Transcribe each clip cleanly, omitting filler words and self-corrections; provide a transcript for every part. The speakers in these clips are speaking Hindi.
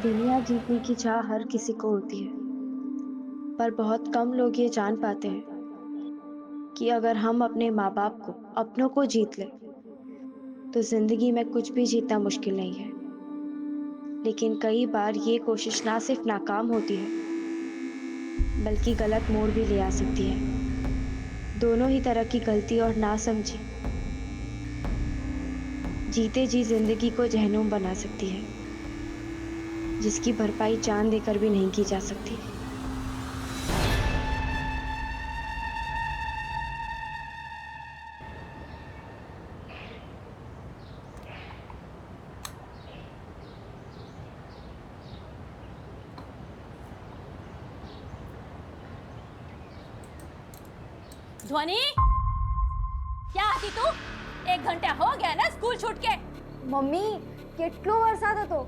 दुनिया जीतने की चाह हर किसी को होती है, पर बहुत कम लोग ये जान पाते हैं कि अगर हम अपने माँ बाप को, अपनों को जीत लें, तो जिंदगी में कुछ भी जीतना मुश्किल नहीं है। लेकिन कई बार ये कोशिश ना सिर्फ नाकाम होती है, बल्कि गलत मोड़ भी ले आ सकती है। दोनों ही तरह की गलती और नासमझी जीते जी जिंदगी को जहन्नुम बना सकती है, जिसकी भरपाई जान देकर भी नहीं की जा सकती। ध्वनि, क्या आती तू? 1 घंटा हो गया ना स्कूल छूट के। मम्मी કેટલો વરસાદ હતો,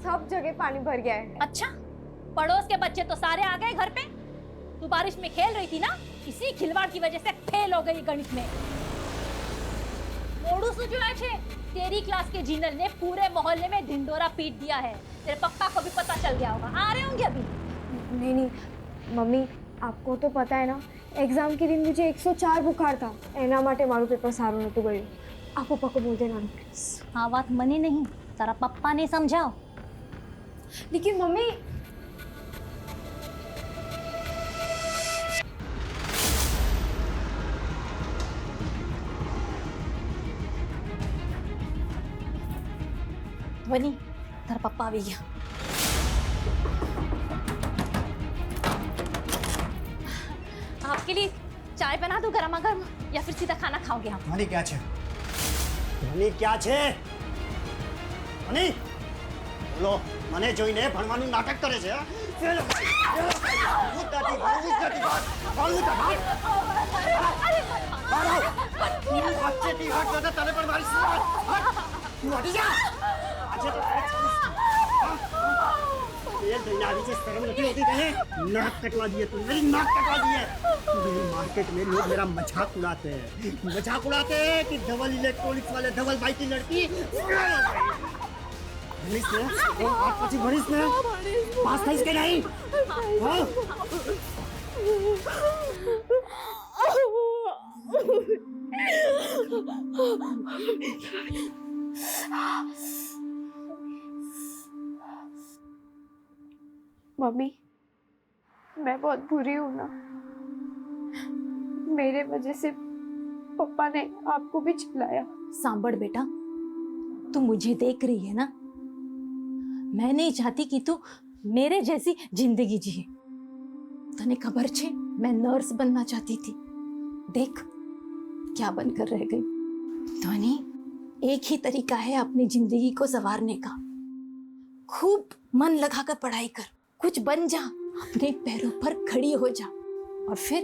सब जगह पानी भर गया है। अच्छा, पड़ोस के बच्चे तो सारे आ गए घर पे। तू बारिश में खेल रही थी ना, इसी खिलवाड़ की वजह से फेल हो गई गणित में। मोड़ू सुजुआ छे, तेरी क्लास के जीनल ने पूरे मोहल्ले में ढिंडोरा पीट दिया है। तेरे पप्पा को भी पता चल गया होगा, आ रहे होंगे अभी। नहीं मम्मी, आपको तो पता है ना, एग्जाम के दिन मुझे 104 बुखार था, एना माटे मारू पेपर सारू नतु गયું। आप पप्पा को बोल देना प्लीज। हाँ, बात मनी नहीं, तारा पप्पा ने समझाओ। लेकिन मम्मी, ध्वनि, तारा पप्पा आ गया। आपके लिए चाय बना दूं गरमा गर्म, या फिर सीधा खाना खाओगे आप? ધ્વનિ ક્યાં છે? ધ્વનિ ક્યાં છે? ધ્વનિ, બોલો, મને જોઈને ભણવાનું નાટક કરે છે. नाक कटवा दिए तुम, मेरी नाक कटवा दिए। मेरे मार्केट में लोग मेरा मजाक उड़ाते हैं कि धवल इलेक्ट्रॉनिक्स वाले धवल भाई की लड़की भनिस ने पास था इसके नहीं। हाँ? मम्मी मैं बहुत बुरी हूँ ना, मेरे वजह से पापा ने आपको भी चिल्लाया। सांभड़ बेटा, तू मुझे देख रही है ना, मैं नहीं चाहती कि तू मेरे जैसी जिंदगी जिए। तने खबर छे, मैं नर्स बनना चाहती थी, देख क्या बनकर रह गई। ध्वनि, एक ही तरीका है अपनी जिंदगी को संवारने का, खूब मन लगाकर पढ़ाई कर, कुछ बन जा, अपने पैरों पर खड़ी हो जा, और फिर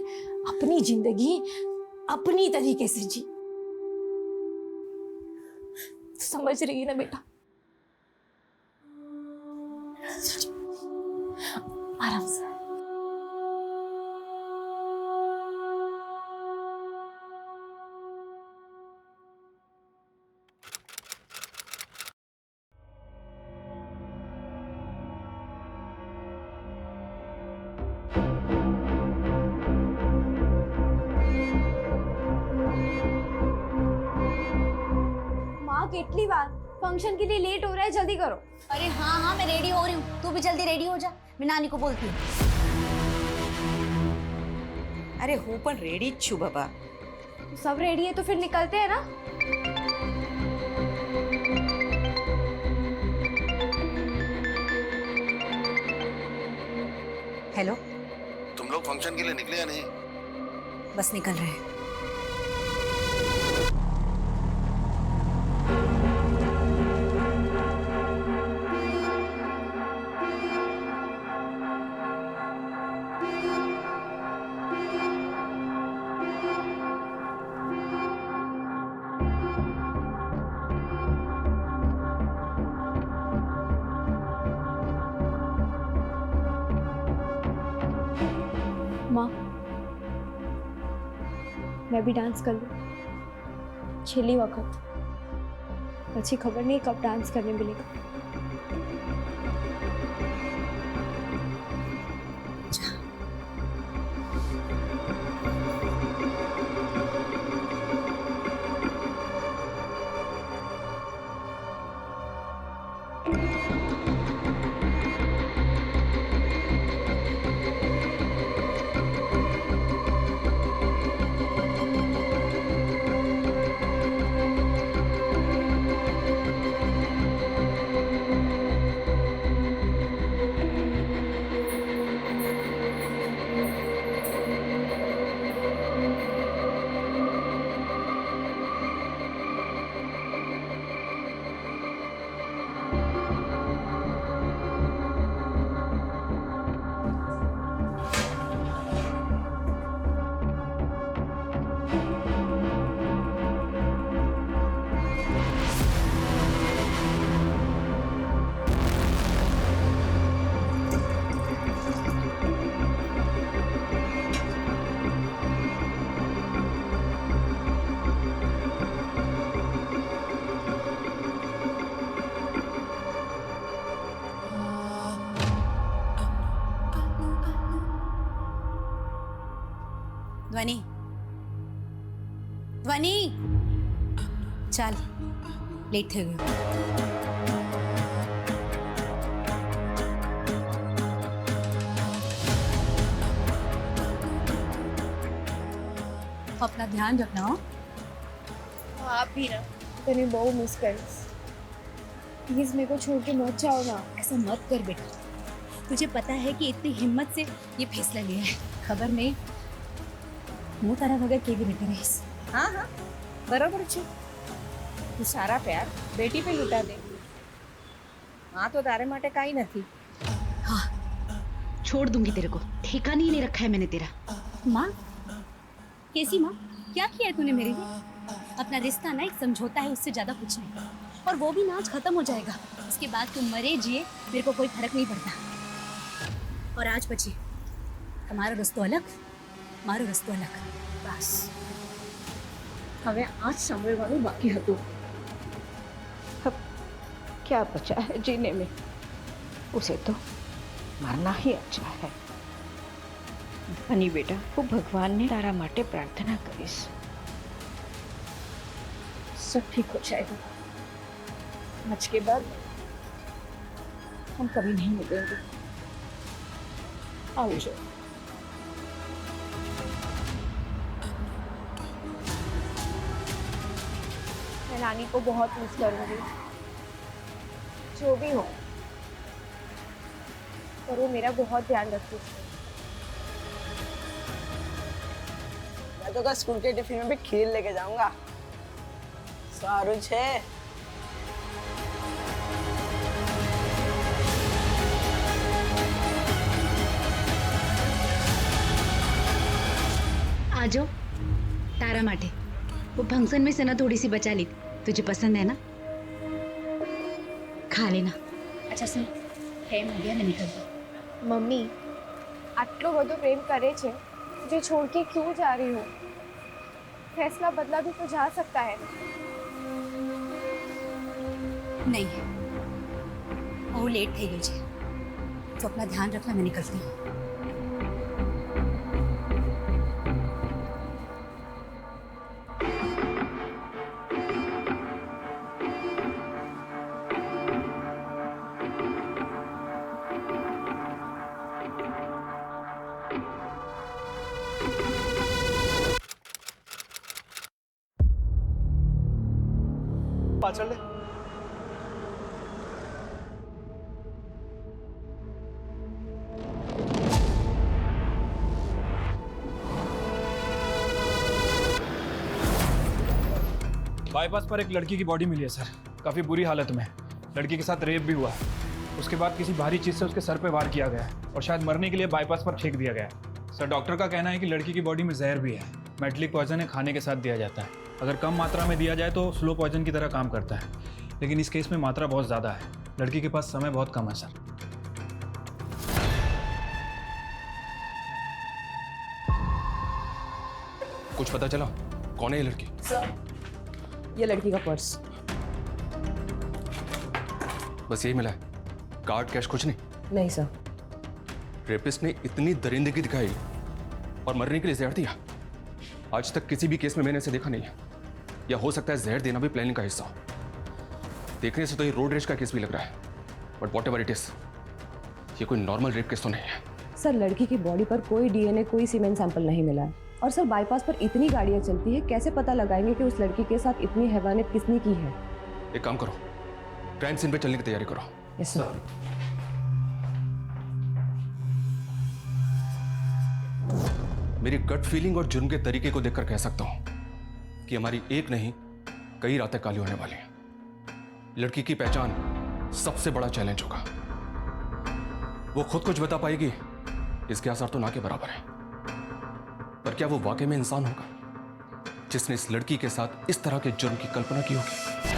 अपनी जिंदगी अपनी तरीके से जी। समझ रही है ना बेटा? आराम से। माँ कितनी बार, फंक्शन के लिए लेट हो रहा है, जल्दी करो। अरे हाँ हाँ, मैं रेडी हो रही हूँ, तू भी जल्दी रेडी हो जा, मैं नानी को बोलती हूँ। अरे हूँ पण रेडी ज छू बाबा। सब रेडी है तो फिर निकलते हैं ना। हेलो, तुम लोग फंक्शन के लिए निकले या नहीं? बस निकल रहे हैं। माँ, मैं भी डांस कर लूँ, छेली वक्त, પછી ખબર નહીં કબ डांस करने मिलेगा। ध्वनि, ध्वनि, चल लेट थे गए। अपना ध्यान रखना हो। आप भी ना तने बहुत मिस करीस। प्लीज मेरे को छोड़ के मत जाओ ना। ऐसा मत कर बेटा, तुझे पता है कि इतनी हिम्मत से ये फैसला लिया है, खबर नहीं હું તારા વગર કેવી રીતે રહીશ? हाँ हाँ बराबर છે તું સારા પ્યાર બેટી पे લૂંટા દે हाँ तो तारे माटे काई नहीं। हाँ, छोड़ दूंगी तेरे को, ठिकाना ही नहीं रखा है मैंने तेरा। माँ, कैसी माँ? क्या किया है तूने मेरे लिए? अपना रिश्ता ना एक समझौता है, उससे ज्यादा कुछ नहीं। और वो भी ना आज खत्म हो जाएगा, उसके बाद तुम मरे जिए मेरे को कोई फर्क नहीं पड़ता। और आज बची તમારો રસ્તો અલગ, મારો રસ્તો અલગ, બસ। હવે आज સાંભળવાનું બાકી હતું। अब क्या बचा है जीने में? उसे तो मरना ही अच्छा है। धनी बेटा, वो भगवान ने तारा माटे प्रार्थना करीश, सब ठीक हो जाएगा। आज के बाद हम कभी नहीं मिलेंगे। आओ जो। मैं नानी को बहुत मिस करूंगी, जो भी हो, पर वो मेरा बहुत ध्यान रखती थी। मैं तो स्कूल के टिफिन में भी खीर लेके जाऊंगा। सारू छे। आ जाओ, तारा माटे वो फंक्शन में से ना थोड़ी सी बचा ली, तुझे पसंद है ना, खा लेना। अच्छा सुन, टाइम हो गया, मैं निकलती हूँ। मम्मी, આટલો બધો પ્રેમ કરે છે, मुझे छोड़ के क्यों जा रही हो? फैसला बदला भी तो जा सकता है। नहीं, वो लेट થઈ ગયું છે, तो अपना ध्यान रखना, मैं निकलती हूँ। पाचड़ ले। बाईपास पर एक लड़की की बॉडी मिली है सर, काफी बुरी हालत में। लड़की के साथ रेप भी हुआ है। उसके बाद किसी भारी चीज से उसके सर पे वार किया गया है और शायद मरने के लिए बाईपास पर फेंक दिया गया है। सर, डॉक्टर का कहना है कि लड़की की बॉडी में जहर भी है। मेटलिक पॉइजन है, खाने के साथ दिया जाता है। अगर कम मात्रा में दिया जाए तो स्लो पॉइजन की तरह काम करता है, लेकिन इस केस में मात्रा बहुत ज़्यादा है। लड़की के पास समय बहुत कम है सर। कुछ पता चला कौन है ये लड़की? सर, ये लड़की का पर्स। बस यही मिला है? कार्ड, कैश कुछ नहीं? नहीं सर। रेपिस्ट ने इतनी दरिंदगी दिखाई और मरने के लिए जहर दिया। आज तक किसी भी केस में मैंने इसे देखा नहीं है। या हो सकता है जहर देना भी प्लानिंग का हिस्सा हो। देखने से तो ये रोड रेज का केस भी लग रहा है, बट व्हाटएवर इट इज, ये कोई नॉर्मल रेप केस तो नहीं है। सर, लड़की की बॉडी पर कोई डीएनए, कोई सीमेंट सैंपल नहीं मिला है। और सर, बाईपास पर इतनी गाड़ियां चलती है, कैसे पता लगाएंगे कि उस लड़की के साथ इतनी हैवानियत किसने की है? एक काम करो, क्राइम सीन पे चलने की तैयारी करो। Yes sir. मेरी गट फीलिंग और जुर्म के तरीके को देखकर कह सकता हूं कि हमारी एक नहीं कई रातें काली होने वाली हैं। लड़की की पहचान सबसे बड़ा चैलेंज होगा। वो खुद कुछ बता पाएगी, इसके आसार तो ना के बराबर है। पर क्या वो वाकई में इंसान होगा जिसने इस लड़की के साथ इस तरह के जुर्म की कल्पना की होगी?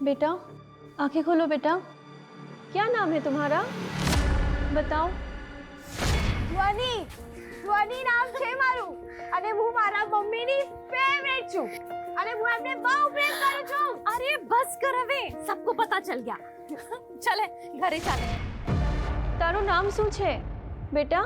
बेटा आंखें खोलो बेटा, क्या नाम है तुम्हारा बताओ? ધ્વનિ ધ્વનિ નામ છે મારું અને હું મારા મમ્મીની ફેવરેટ છું અને હું એમને બહુ પ્રેમ કરું છું. अरे बस कर હવે सबको पता चल गया. चले घरे चाले. તારું નામ શું છે બેટા?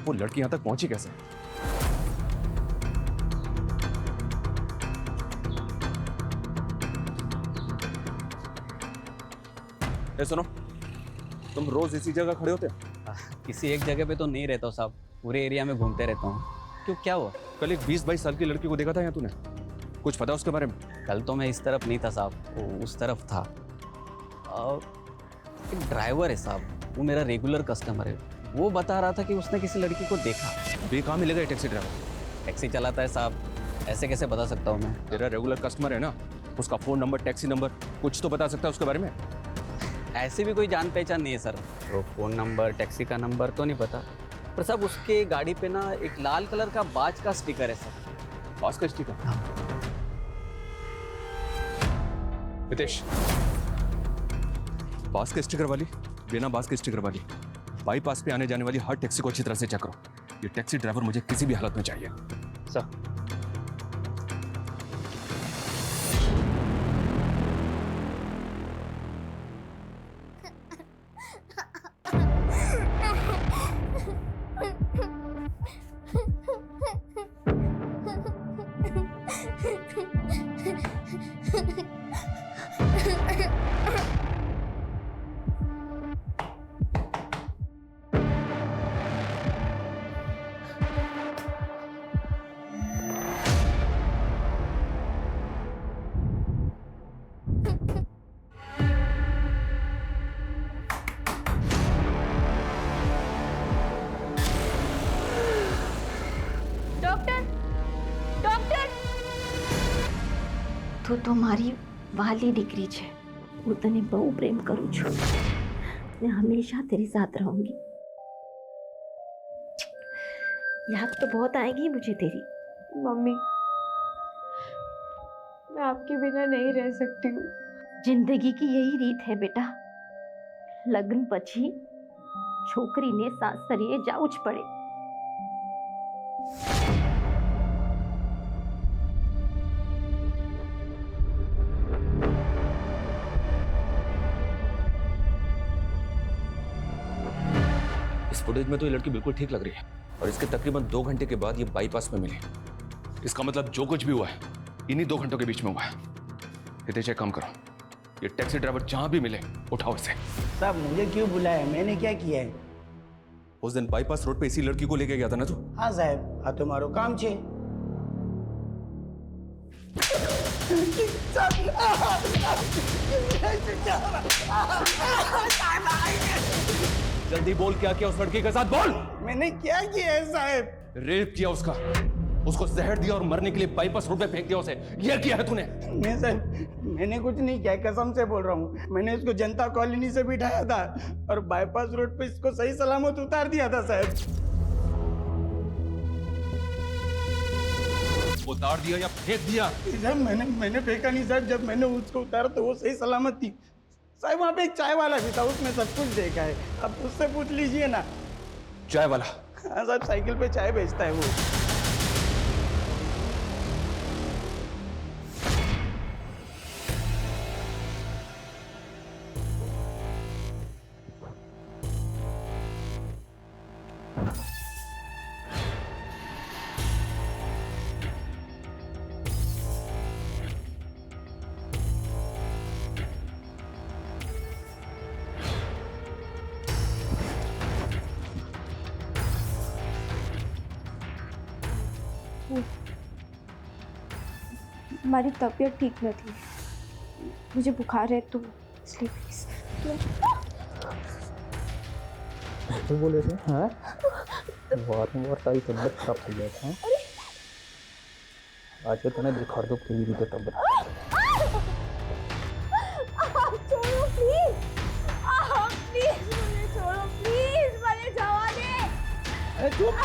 वो लड़की यहां तक पहुंची कैसे? ए सुनो, तुम रोज इसी जगह खड़े होते? किसी एक जगह पे तो नहीं रहता हूँ साहब, पूरे एरिया में घूमते रहता हूँ. क्यों, क्या हुआ? कल एक 20-22 साल की लड़की को देखा था यहाँ तूने, कुछ पता उसके बारे में? कल तो मैं इस तरफ नहीं था साहब, वो उस तरफ था. एक ड्राइवर है साहब, वो मेरा रेगुलर कस्टमर है. वो बता रहा था कि उसने किसी लड़की को देखा. ये कहाँ मिलेगा ये टैक्सी ड्राइवर? टैक्सी चलाता है साहब, ऐसे कैसे बता सकता हूँ मैं? तेरा रेगुलर कस्टमर है ना, उसका फोन नंबर, टैक्सी नंबर कुछ तो बता सकता है उसके बारे में? ऐसी भी कोई जान पहचान नहीं है सर. वो फोन नंबर, टैक्सी का नंबर तो नहीं पता, पर साहब उसके गाड़ी पे ना एक लाल कलर का बाज का स्टिकर है सर. बाज का स्टिकर? हितेश, बाज के स्टिकर वाली, बिना बाज के स्टिकर वाली, बाईपास पे आने जाने वाली हर टैक्सी को अच्छी तरह से चेक करो. ये टैक्सी ड्राइवर मुझे किसी भी हालत में चाहिए. सर. તું તો મારી વાલી દીકરી છે. હું તને બહુ પ્રેમ કરું છું ને હંમેશા तेरे साथ रहूंगी. याद तो बहुत आएगी मुझे तेरी. मम्मी मैं आपके बिना नहीं रह सकती हूँ. जिंदगी की यही રીત है बेटा. લગ્ન પછી છોકરીને સાસરીએ જાવું જ પડે. इस फुटेज में तो ये लड़की बिल्कुल ठीक लग रही है और इसके तकरीबन 2 घंटे के बाद ये बाईपास में मिली. इसका मतलब जो कुछ भी हुआ है इन्हीं 2 घंटों के बीच में हुआ है. हितेश एक काम करो, ये टैक्सी ड्राइवर जहां भी मिले उठाओ इसे. साहब मुझे क्यों बुलाया, मैंने क्या किया है? उस दिन बाईपास रोड पे इसी लड़की को लेके गया था ना तू? हाँ साहब, हाँ तो मारो काम छे. जल्दी बोल, क्या किया उस लड़की के साथ, बोल. मैंने क्या किया है साहब? रेप किया उसका, उसको जहर दिया और मरने के लिए बाईपास रोड पे फेंक दिया उसे. ये किया है तूने? नहीं साहब, मैंने कुछ नहीं किया, कसम से बोल रहा हूँ. मैंने इसको जनता कॉलोनी से बिठाया था और बाईपास रोड पे इसको सही सलामत उतार दिया था साहब. उतार दिया या फेंक दिया? साहब मैंने फेंका नहीं साहब. जब मैंने उसको उतारा तो वो सही सलामत थी साहब. वहाँ पे एक चाय वाला भी था, उसने सब कुछ देखा है, अब उससे पूछ लीजिए ना. चाय वाला? हाँ साहब, साइकिल पे चाय बेचता है वो. हमारी तबीयत ठीक न थी, मुझे बुखार है तो इसलिए प्लीज। तो बोले थे हाँ वारंवार तारी तबियत खराब થઈ જાય છે આજે તને દેખાડ દો કેવી રીતે તબિયત आप छोड़ो प्लीज, आप प्लीज मुझे छोड़ो प्लीज, मुझे जवा दे। अरे चुप।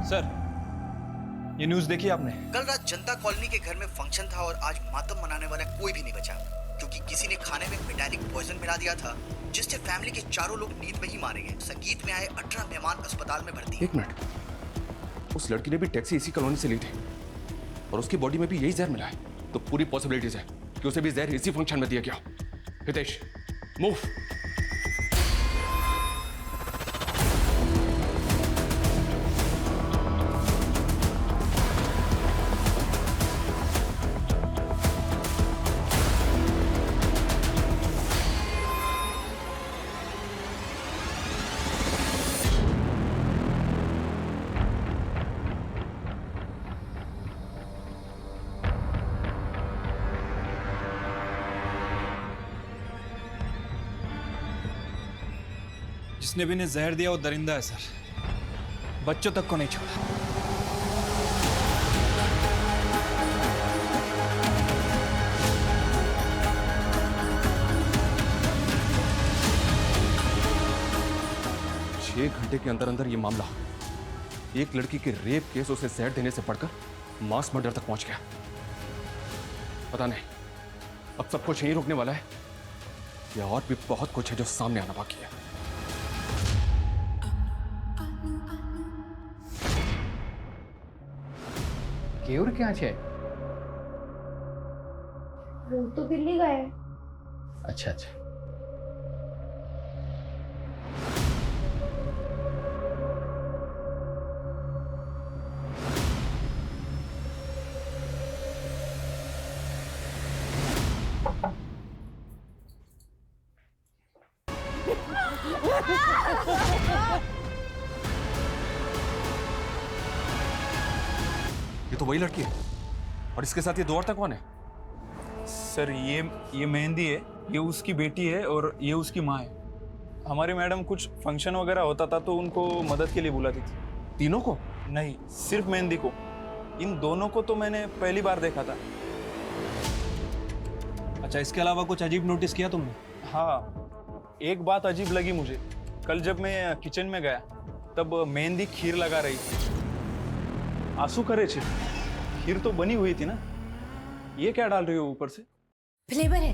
सर ये न्यूज़ देखी आपने? कल रात जनता कॉलोनी के घर में फंक्शन था और आज मातम मनाने वाला कोई भी नहीं बचा क्योंकि किसी ने खाने में मेटालिक पॉइजन मिला दिया था जिससे फैमिली के चारों लोग नींद में ही मारे गए। संगीत में आए 18 मेहमान अस्पताल में भर्ती। एक मिनट, उस लड़की ने भी टैक्सी इसी कॉलोनी से ली थी और उसकी बॉडी में भी यही जहर मिला है, तो पूरी पॉसिबिलिटीज है कि उसे भी जहर इसी फंक्शन में दिया गया। हितेश मूव। जिसने भी इन्हें जहर दिया वो दरिंदा है सर, बच्चों तक को नहीं छोड़ा। छह घंटे के अंदर अंदर ये मामला एक लड़की के रेप केस उसे जहर देने से बढ़कर मास मर्डर तक पहुंच गया। पता नहीं अब सब कुछ यहीं रुकने वाला है या और भी बहुत कुछ है जो सामने आना बाकी है। केवल क्या है? वो तो दिल्ली गए। अच्छा अच्छा। ये तो वही लड़की है और इसके साथ ये दो औरतें कौन है? सर ये मेहंदी है, ये उसकी बेटी है और ये उसकी माँ है। हमारी मैडम कुछ फंक्शन वगैरह होता था तो उनको मदद के लिए बुलाती थी। तीनों को? नहीं, सिर्फ मेहंदी को। इन दोनों को तो मैंने पहली बार देखा था। अच्छा, इसके अलावा कुछ अजीब नोटिस किया तुमने? हाँ, एक बात अजीब लगी मुझे। कल जब मैं किचन में गया तब मेहंदी खीर लगा रही थी। आंसू करे छे, खीर तो बनी हुई थी ना, ये क्या डाल रही हो ऊपर से? फ्लेवर है,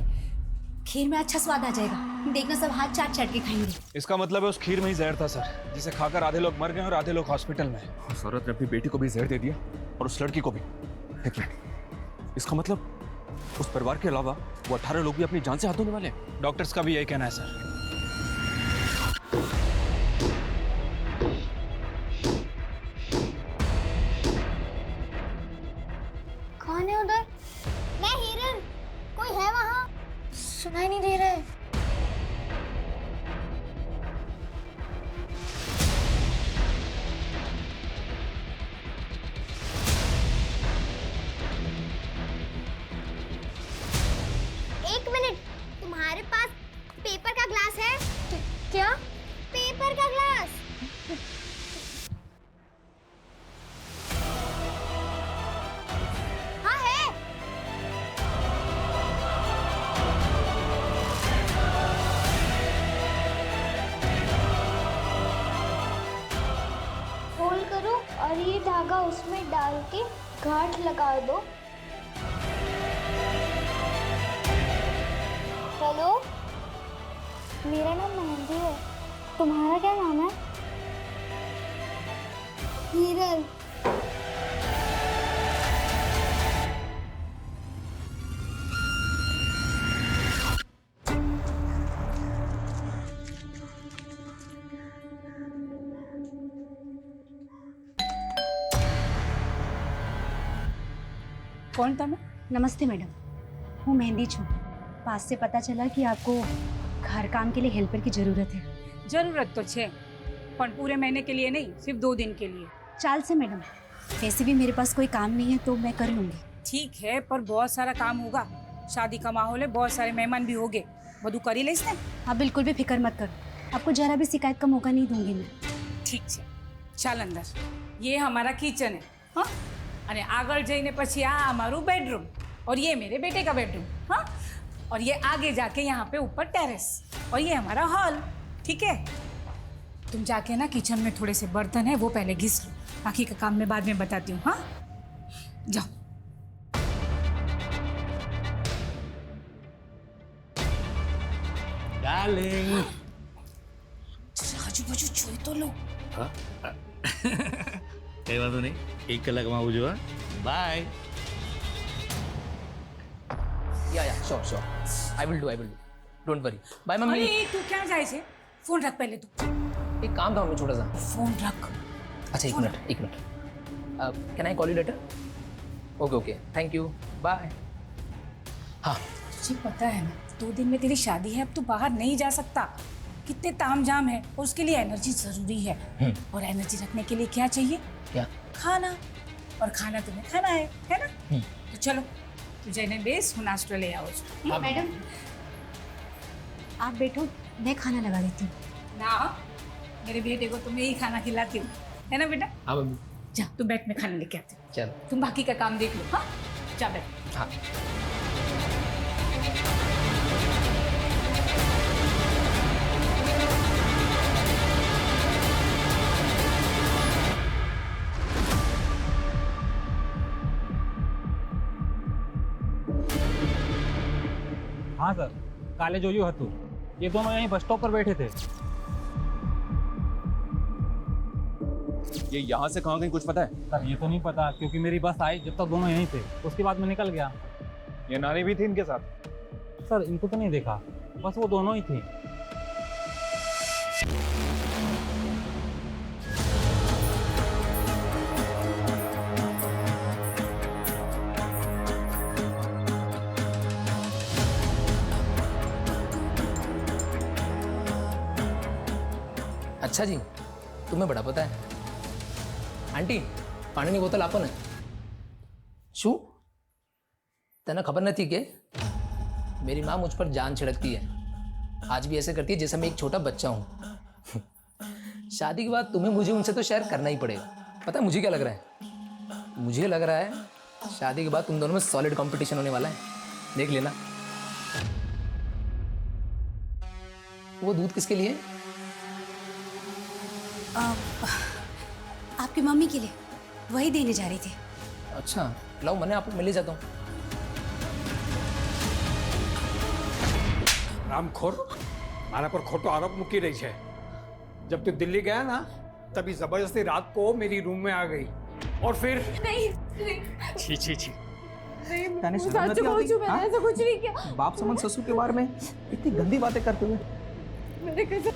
खीर में अच्छा स्वाद आ जाएगा। देखना सब हाथ चाट चाट के खाएंगे। इसका मतलब है उस खीर में ही जहर था सर, जिसे खाकर आधे लोग मर गए और आधे लोग हॉस्पिटल में। उस औरत ने अपनी बेटी को भी जहर दे दिया और उस लड़की को भी। एक मिनट, इसका मतलब उस परिवार के अलावा वो 18 लोग भी अपनी जान से हाथ धोने वाले हैं। डॉक्टर्स का भी यही कहना है सर। कौन है उधर? मैं हिरन, कोई है वहाँ? सुनाई नहीं दे रहा है। एक मिनट, तुम्हारे पास पेपर का ग्लास है? क्या? पेपर का ग्लास। हाँ है। होल करो और ये धागा उसमें डाल के गांठ लगा दो। हेलो मेरा नाम मेहंदी है। तुम्हारा क्या नाम है? हीरल। कौन था मैं? नमस्ते मैडम, हूँ मेहंदी छू। पास से पता चला कि आपको घर काम के लिए हेल्पर की जरूरत है। जरूरत तो छे, पर पूरे महीने के लिए नहीं, सिर्फ 2 दिन के लिए। चाल से मैडम, वैसे भी मेरे पास कोई काम नहीं है तो मैं कर लूंगी। ठीक है, पर बहुत सारा काम होगा। शादी का माहौल है, बहुत सारे मेहमान भी होंगे। बधु करी ले इसने? आप बिल्कुल भी फिक्र मत करो, आपको जरा भी शिकायत का मौका नहीं दूंगी मैं। ठीक है, चाल अंदर। ये हमारा किचन है, हाँ? अरे आगे जाइने पछी आ हमारू बेडरूम और ये मेरे बेटे का बेडरूम, हाँ? और ये आगे जाके यहाँ पे ऊपर टेरेस और ये हमारा हॉल, ठीक है? तुम जाके ना किचन में थोड़े से बर्तन है वो पहले घिस लो, बाकी का काम मैं बाद में बताती हूँ, हाँ? जाओ। डार्लिंग। आजू बाजू જોઈ તો લો। हाँ? कई बात नहीं, 1 कलाक में आवજો, हाँ? बाय। या sure I will do don't worry bye mummy. अरे तू क्या जाए छे? फोन रख पहले तू। एक काम था मम्मी छोटा सा। फोन रख। अच्छा एक minute can I call you later? Okay thank you bye. हाँ तुझे पता है ना 2 दिन में तेरी शादी है, अब तू बाहर नहीं जा सकता। कितने तामझाम है और उसके लिए एनर्जी जरूरी है। और एनर्जी रखने के लिए क्या चाहिए? क्या? खाना। और खाना तुम्हें खाना है ना? तो चलो तुझे ने बेस हूँ नाश्ता ले आओ। मैडम आप बैठो, मैं खाना लगा देती हूँ। ना मेरे बेटे को तुम्हें ही खाना खिलाती हूँ, है ना बेटा? हाँ मम्मी। जा तू बैठ, में खाना लेके आती हूँ। चलो तुम बाकी का काम देख लो, हाँ? जा बैठ। हाँ। हाँ सर, काले जोयू हतु, ये दोनों यहीं बस स्टॉप पर बैठे थे। ये यहाँ से कहाँ गई कुछ पता है? सर ये तो नहीं पता, क्योंकि मेरी बस आई जब तक दोनों यहीं थे, उसके बाद मैं निकल गया। ये नानी भी थी इनके साथ? सर इनको तो नहीं देखा, बस वो दोनों ही थी। अच्छा जी, तुम्हें बड़ा पता है। आंटी पानी की बोतल आपो ने। शू तेना खबर नहीं थी कि मेरी माँ मुझ पर जान छिड़कती है। आज भी ऐसे करती है जैसे मैं एक छोटा बच्चा हूँ। शादी के बाद तुम्हें मुझे उनसे तो शेयर करना ही पड़ेगा। पता है मुझे क्या लग रहा है? मुझे लग रहा है शादी के बाद तुम दोनों में सॉलिड कंपटीशन होने वाला है, देख लेना। वो दूध किसके लिए? आपकी मम्मी के लिए, वही देने जा रही थी। अच्छा लाओ, मैंने आपको मिल ही जाता हूँ। रामखोर मारा पर खोटो आरोप मुकी रही है। जब तू दिल्ली गया ना, तभी जबरदस्ती रात को मेरी रूम में आ गई और फिर नहीं। छी छी छी। मैंने सच बोल चुका, मैंने ऐसा कुछ नहीं किया। बाप समझ ससुर के बारे में इतनी गंदी बातें करते हुए मैंने कैसे?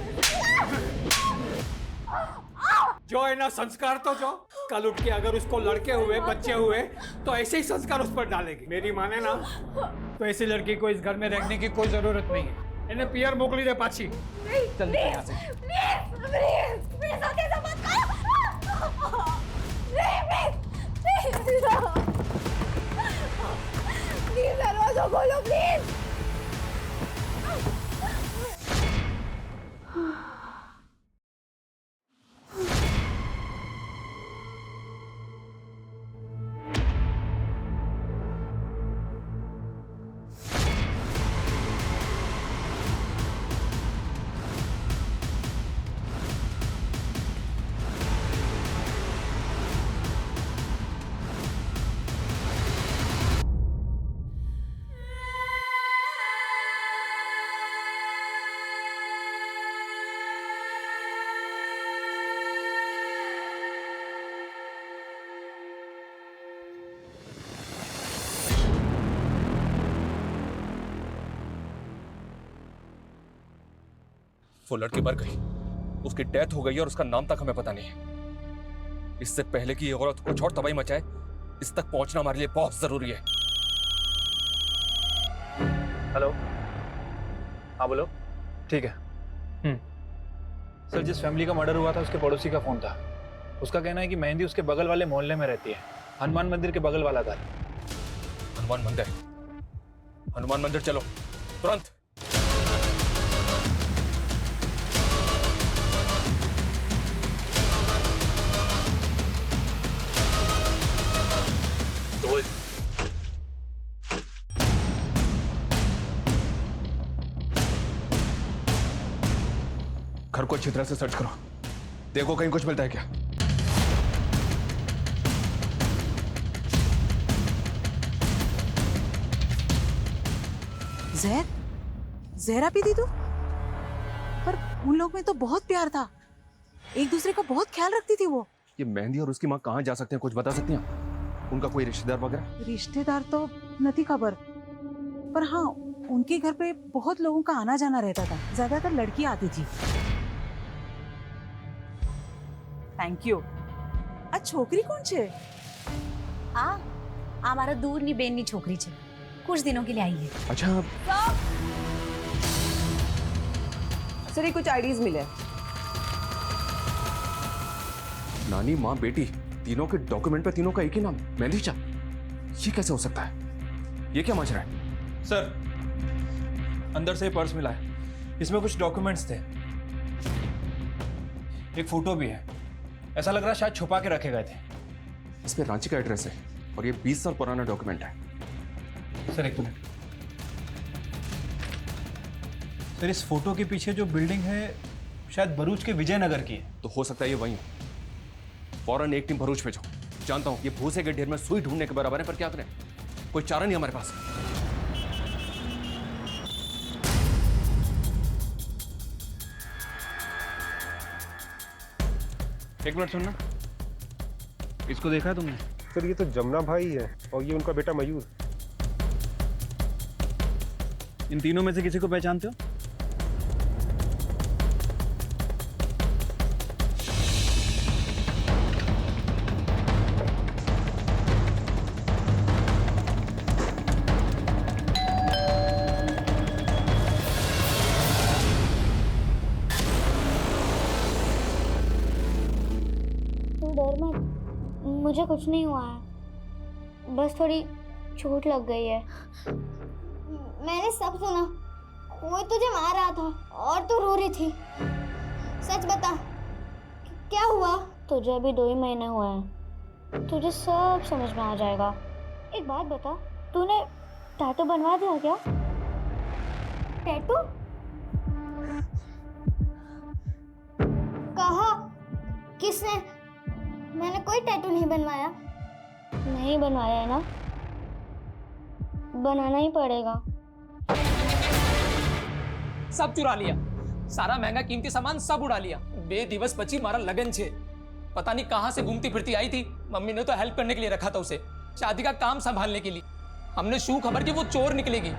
जो है ना संस्कार तो जो कल उठ के अगर उसको लड़के हुए बच्चे हुए तो ऐसे ही संस्कार उस पर डालेगी। मेरी माने ना तो ऐसी लड़की को इस घर में रहने की कोई जरूरत नहीं है। इन्हें पियर मोकली दे पाची। चल यहाँ से। प्लीज ऐसा मत करो। प्लीज दरवाजा खोलो प्लीज। वो लड़की मर गई, उसकी डेथ हो गई और उसका नाम तक हमें पता नहीं है। इससे पहले कि ये औरत कुछ और तबाही मचाए, इस तक पहुंचना हमारे लिए बहुत जरूरी है। हेलो, हाँ बोलो। ठीक है। सर, जिस फैमिली का मर्डर हुआ था उसके पड़ोसी का फोन था। उसका कहना है कि मेहंदी उसके बगल वाले मोहल्ले में रहती है, हनुमान मंदिर के बगल वाला घर। हनुमान मंदिर? हनुमान मंदिर चलो तुरंत। घर को अच्छी तरह से सर्च करो, देखो कहीं कुछ मिलता है क्या। जहरा पी दी तू? पर उन लोग में तो बहुत प्यार था, एक दूसरे का बहुत ख्याल रखती थी वो। ये मेहंदी और उसकी माँ कहाँ जा सकते हैं, कुछ बता सकती हैं? उनका कोई रिश्तेदार वगैरह? रिश्तेदार तो नहीं खबर, पर हाँ उनके घर पे बहुत लोगों का आना जाना रहता था, ज्यादातर लड़की आती थी। Thank you. आ छोकरी कौन छे? हमारा दूर नी बेन नी छोकरी छे, कुछ दिनों के लिए आई है। अच्छा सर, ये कुछ आईडीज मिले। नानी माँ बेटी तीनों के डॉक्यूमेंट पे तीनों का एक ही नाम, मेहंदी चा। ये कैसे हो सकता है? ये क्या माजरा है? सर, अंदर से पर्स मिला है, इसमें कुछ डॉक्यूमेंट्स थे, एक फोटो भी है। ऐसा लग रहा है शायद छुपा के रखे गए थे। इस पे रांची का एड्रेस है और ये 20 साल पुराना डॉक्यूमेंट है। सर एक मिनट। सर, इस फोटो के पीछे जो बिल्डिंग है शायद भरूच के विजयनगर की है। तो हो सकता है ये वही हो। फौरन एक टीम भरूच भेजो। जानता हूं ये भूसे के ढेर में सुई ढूंढने के बराबर है, पर क्या करें, कोई चारा नहीं हमारे पास। एक मिनट सुनना, इसको देखा है तुमने? सर, ये तो जमुना भाई है और ये उनका बेटा मयूर। इन तीनों में से किसी को पहचानते हो? डर मत, मुझे कुछ नहीं हुआ है, बस थोड़ी चोट लग गई है। मैंने सब सुना, कोई तुझे मार रहा था और तू रो रही थी। सच बता, क्या हुआ? तुझे अभी 2 ही महीने हुए हैं, तुझे सब समझ में आ जाएगा। एक बात बता, तूने टैटू बनवा दिया क्या? टैटू? कहा? किसने? मैंने कोई टैटू नहीं बनवाया। नहीं बनवाया है ना? बनाना ही पड़ेगा। सब चुरा लिया, सारा महंगा कीमती सामान सब उड़ा लिया। बेदिवस बची मारा लगन छे। पता नहीं कहां से घूमती फिरती आई थी। मम्मी ने तो हेल्प करने के लिए रखा था उसे, शादी का काम संभालने के लिए। हमने शू खबर की वो चोर निकलेगी।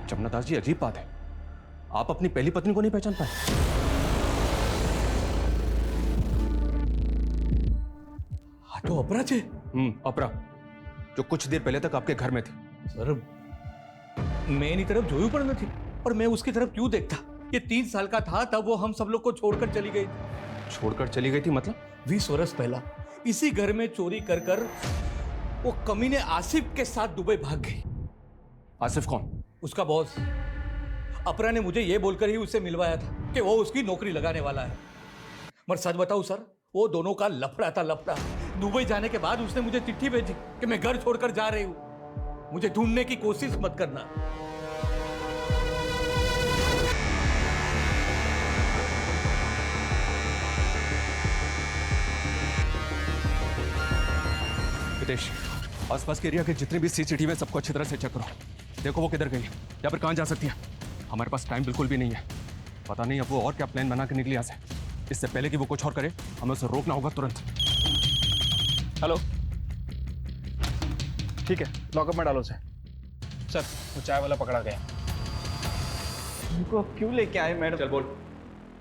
जमुना दास जी, अजीब बात है, आप अपनी पहली पत्नी को नहीं पहचान पाए? तो अपरा छे? अपरा, जो कुछ देर पहले तक आपके घर में थी। सर, मैं इन्हीं तरफ जोयू पर न थी, और मैं उसकी तरफ क्यों देखता? ये 3 साल का था तब वो हम सब लोग को छोड़कर चली गई। छोड़कर चली गई थी मतलब? 20 वर्ष पहला इसी घर में चोरी कर कर वो कमीने आसिफ के साथ दुबई भाग गई। आसिफ कौन? उसका बॉस। अपरा ने मुझे ये बोलकर ही उससे मिलवाया था कि वो उसकी नौकरी लगाने वाला है। मगर सच बताऊं सर, वो दोनों का लफड़ा था, लफड़ा। दुबई जाने के बाद उसने मुझे चिट्ठी भेजी कि मैं घर छोड़कर जा रही हूं, मुझे ढूंढने की कोशिश मत करना। हितेश, आसपास के एरिया के जितने भी सीसीटीवी है सबको अच्छी तरह से चेक करो। देखो वो किधर गई है या फिर कहां जा सकती है। हमारे पास टाइम बिल्कुल भी नहीं है। पता नहीं अब वो और क्या प्लान बना के निकली यहाँ से। इससे पहले कि वो कुछ और करे, हमें उसे रोकना होगा तुरंत। हेलो, ठीक है, लॉकअप में डालो उसे। सर, वो चाय वाला पकड़ा गया। उनको क्यों लेके आए मैडम? चल बोल।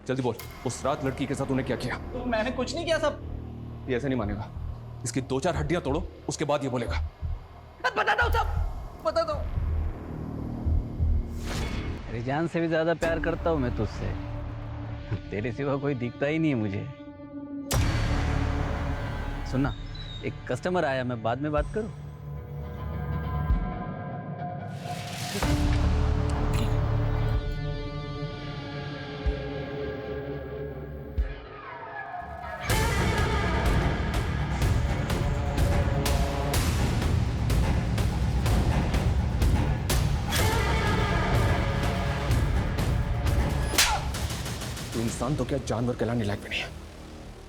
जल्दी बोल, उस रात लड़की के साथ तूने क्या किया? तो मैंने कुछ नहीं किया सब। ये ऐसे नहीं मानेगा। इसकी 2-4 हड्डियां तोड़ो, उसके बाद ये बोलेगा। बता दो सब, बता दो। मेरी जान से भी ज्यादा प्यार करता हूँ मैं तुझसे। तेरे सिवा कोई दिखता ही नहीं है मुझे। सुनना, एक कस्टमर आया, मैं बाद में बात करूं? तू इंसान तो क्या जानवर कहलाने लायक भी नहीं है।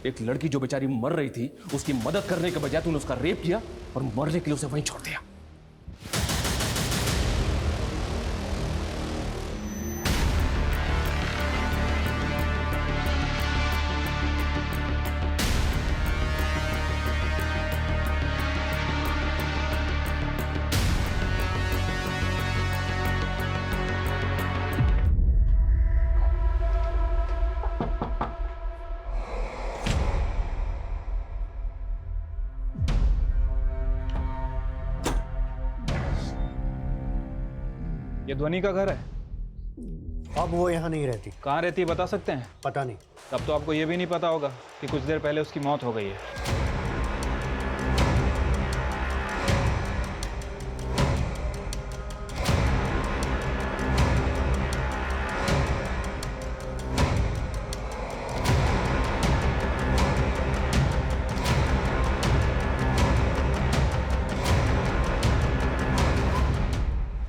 एक लड़की जो बेचारी मर रही थी, उसकी मदद करने के बजाय तूने उसका रेप किया और मरने के लिए उसे वहीं छोड़ दिया। ये ध्वनि का घर है? अब वो यहाँ नहीं रहती। कहाँ रहती है बता सकते हैं? पता नहीं। तब तो आपको ये भी नहीं पता होगा कि कुछ देर पहले उसकी मौत हो गई है।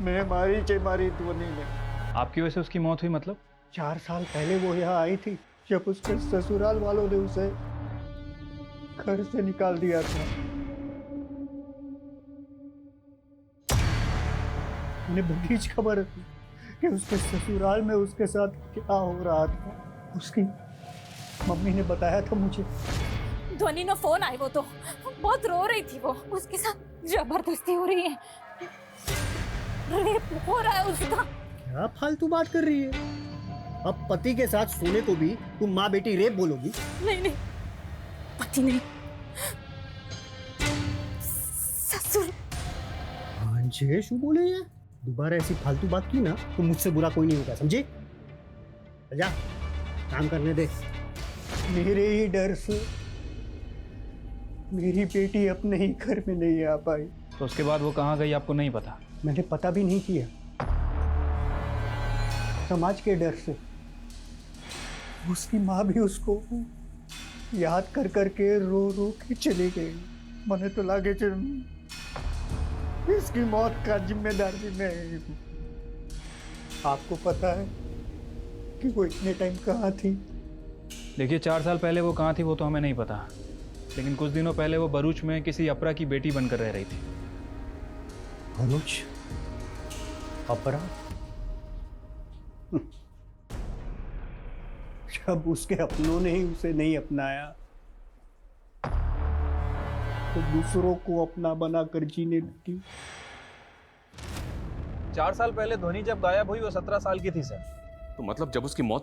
मैं मारी चेमारी ध्वनि ने। आपकी वजह से उसकी मौत हुई मतलब? 4 साल पहले वो यहाँ आई थी, जब उसके ससुराल वालों ने उसे घर से निकाल दिया था। उन्हें बड़ी खबर थी कि उसके ससुराल में उसके साथ क्या हो रहा था। उसकी मम्मी ने बताया था मुझे। ध्वनि ने फोन आई, वो तो बहुत रो रही थी। वो उसके साथ जबरदस्ती हो रही है, रेप हो रहा है उसका। क्या फालतू बात कर रही है? अब पति के साथ सोने को भी तुम माँ बेटी रेप बोलोगी? नहीं नहीं, पति नहीं, ससुर। जे शू बोले ये? दोबारा ऐसी फालतू बात की ना तो मुझसे बुरा कोई नहीं होगा, समझे? जा काम करने दे। मेरे ही डर से मेरी बेटी अपने ही घर में नहीं आ पाई। तो उसके बाद वो कहाँ गई आपको नहीं पता? मैंने पता भी नहीं किया। समाज के डर से। उसकी माँ भी उसको याद कर करके रो रो के चली गई। मैंने तो लागे इसकी मौत का जिम्मेदार भी मैं ही हूँ। आपको पता है कि वो इतने टाइम कहाँ थी? देखिए 4 साल पहले वो कहाँ थी वो तो हमें नहीं पता, लेकिन कुछ दिनों पहले वो भरूच में किसी अपरा की बेटी बनकर रह रही थी। भरूच? अपरा? जब उसके अपनों ने ही उसे नहीं अपनाया तो दूसरों को अपना बनाकर जीने लगी। 4 साल पहले ध्वनि जब गायब हुई वो 17 साल की थी सर। तो मतलब जब उसकी मौत